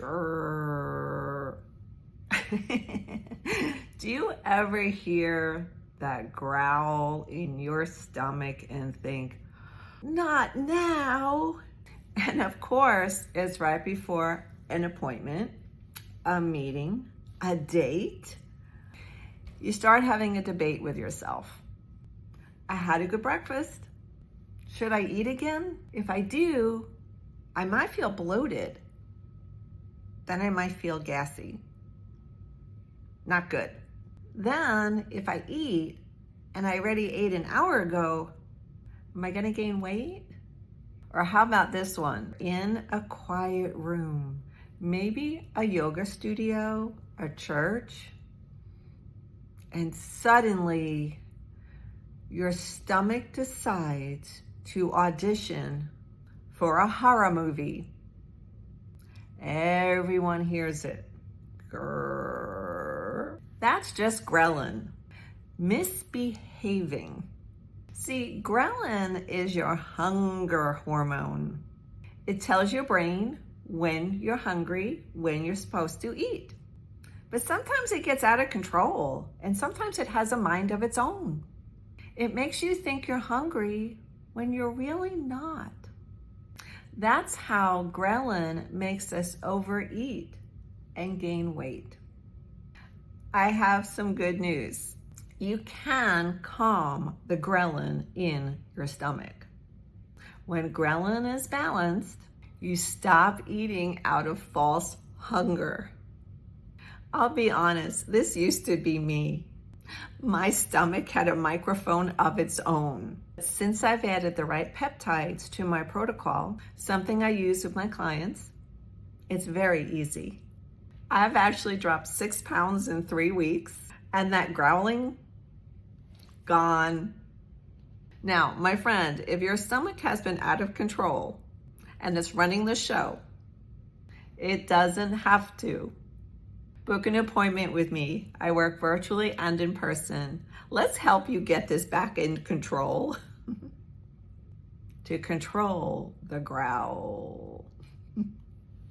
Grrr. Do you ever hear that growl in your stomach and think, not now? And of course, it's right before an appointment, a meeting, a date. You start having a debate with yourself. I had a good breakfast. Should I eat again? If I do, I might feel bloated. Then I might feel gassy. Not good. Then if I eat and I already ate an hour ago, am I gonna gain weight? Or how about this one? In a quiet room, maybe a yoga studio, a church, and suddenly your stomach decides to audition for a horror movie. Everyone hears it. Grrr. That's just ghrelin, misbehaving. See, ghrelin is your hunger hormone. It tells your brain when you're hungry, when you're supposed to eat. But sometimes it gets out of control, and sometimes it has a mind of its own. It makes you think you're hungry when you're really not. That's how ghrelin makes us overeat and gain weight. I have some good news. You can calm the ghrelin in your stomach. When ghrelin is balanced, you stop eating out of false hunger. I'll be honest, this used to be me. My stomach had a microphone of its own. Since I've added the right peptides to my protocol, something I use with my clients, it's very easy. I've actually dropped 6 pounds in 3 weeks, and that growling, gone. Now, my friend, if your stomach has been out of control and it's running the show, it doesn't have to. Book an appointment with me. I work virtually and in person. Let's help you get this back in control. To control the growl.